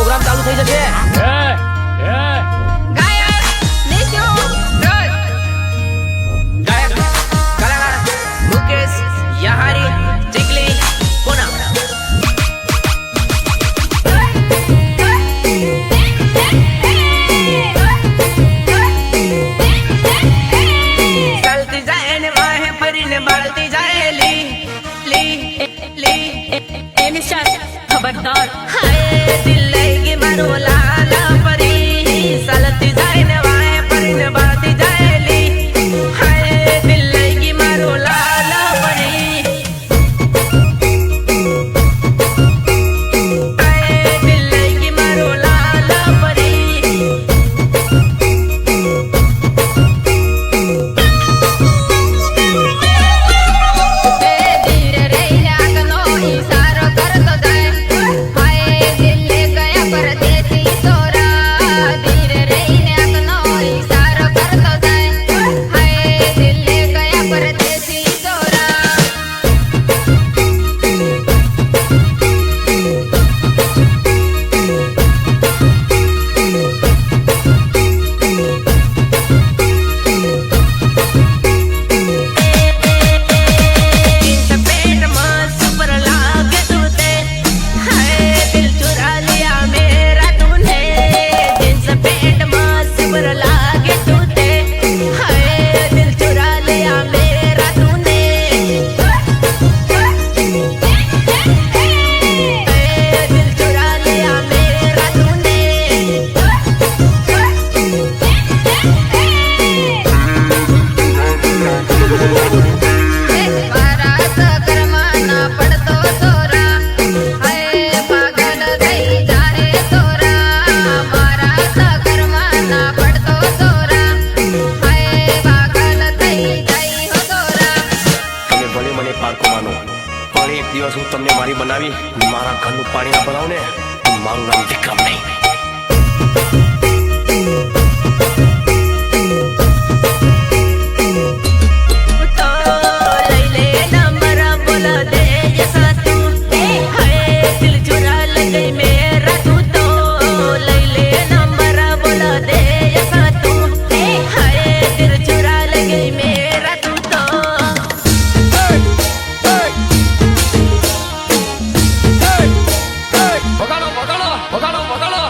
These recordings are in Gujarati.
પ્રોગ્રામ ચાલુ થઈ જશે. ગાયક નિશુ રોજ ગાયક કલાકાર મુકેશ યહારી ચીકલી પૂનમ. ચાલતી જાય ને વાહે ફરીને બાળતી જાય લી લી લી એની સાથે ખબરદાર. હાય દિલ લઈ ગઈ મારો લાલા પરી ચાલતી જાય ને વાહે ફરીને બાળતી જાય લી. હાય દિલ લઈ ગઈ મારો લાલા પરી. હાય દિલ લઈ ગઈ મારો લાલા પરી. ધીરે રહી આગનો ઈશારો કરતો જાય. હાય દિલે ગયા પરદેશી સોરા. ધીરે રહીને આગનો ઈશારો કરતો જાય. હાય દિલે ગયા પરદેશી સોરા. જીન્સ પેન્ટમાં સુપર લાગે તું તે. હાય દિલ ચુરા लिया मेरा तूने. જીન્સ પેન્ટમાં સુપર લાગે તું તે. હાય દિલ ચુરા लिया मेरा तूने. હાય દિલ ચુરા लिया मेरा तूने. મારા સકરમાં ના પડતો સોરા. હાય પાગલ થઈ જાહે સોરા. મારા સકરમાં ના પડતો સોરા. હાય પાગલ થઈ જાય હો સોરા. તમે ભલે મને પારકો માનો, પણ એક દિવસ હું તમને મારી બનાવી મારા ઘરનું પાણી ના બનાવું ને તો મારું નામ વિક્રમ નહીં. તો લઈ લે નંબર બોલા દે જૈસા તું. હાય દિલ ચુરા ગઈ મેરા તું તો. લઈ લે નંબર બોલા દે જૈસા તું. હાય દિલ ચુરા ગઈ મેરા તું તો. વગાડો વગાડો વગાડો વગાડો.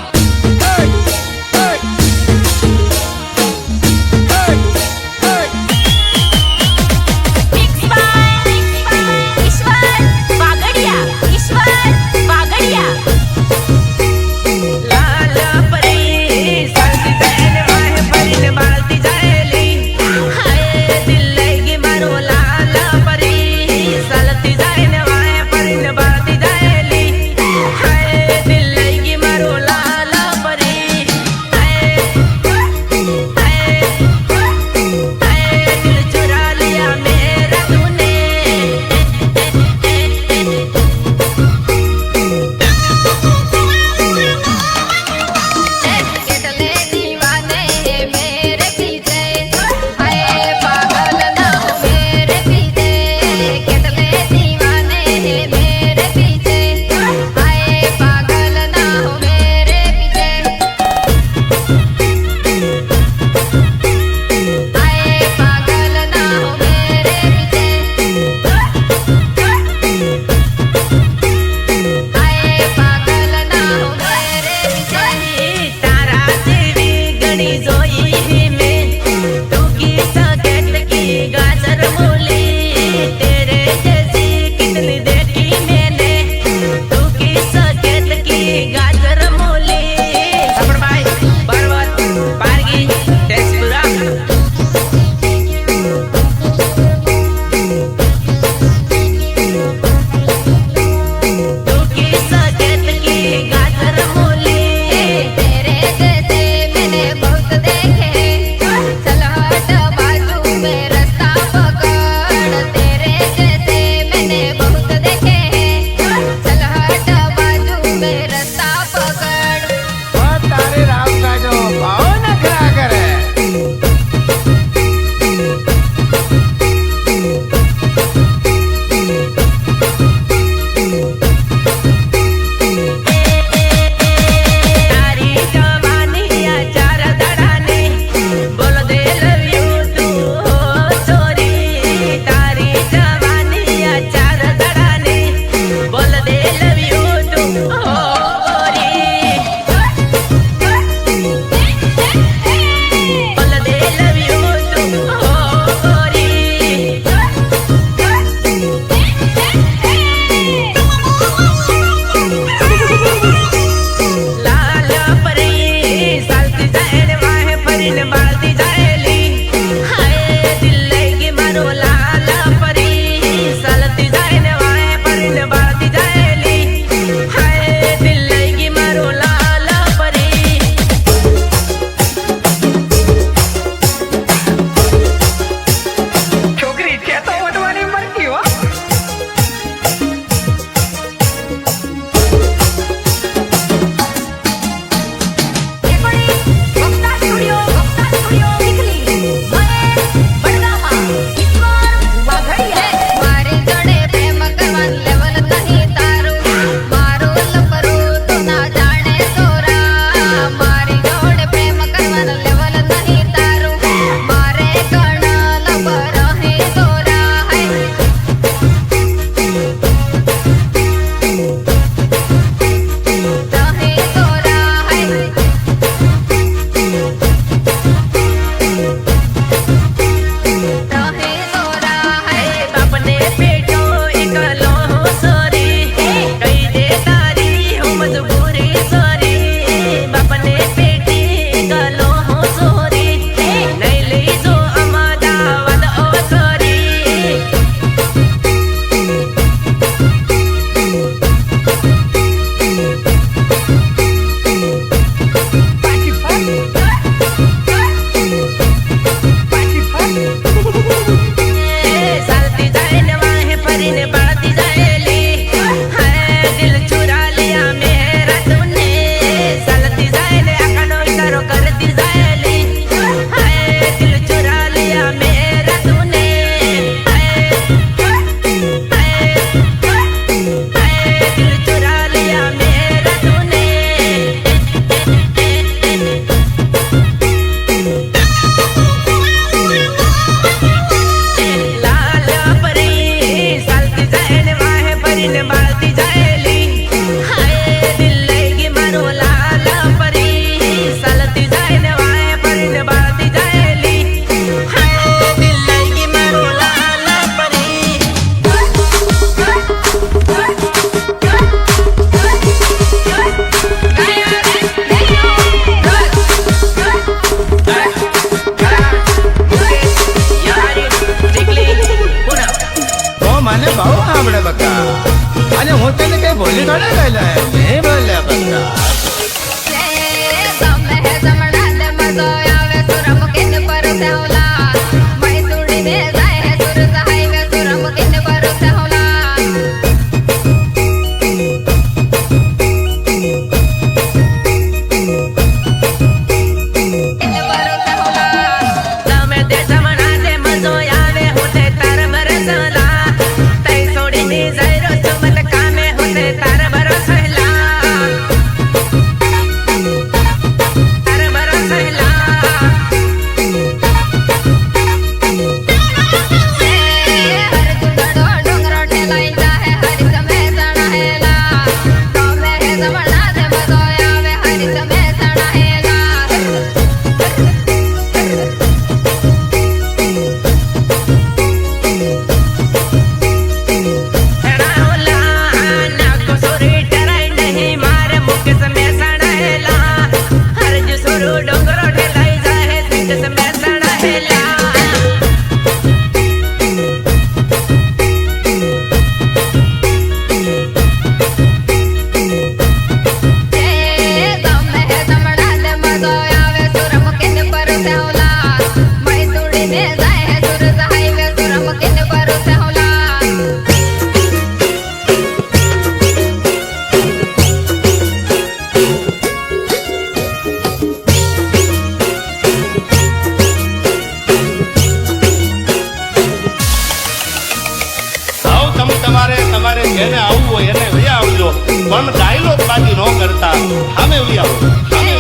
મારે જેને આવવું હોય એને વહી આવજો, પણ ડાયલોગ બાજી ન કરતા. સામે વહી આવો, સામે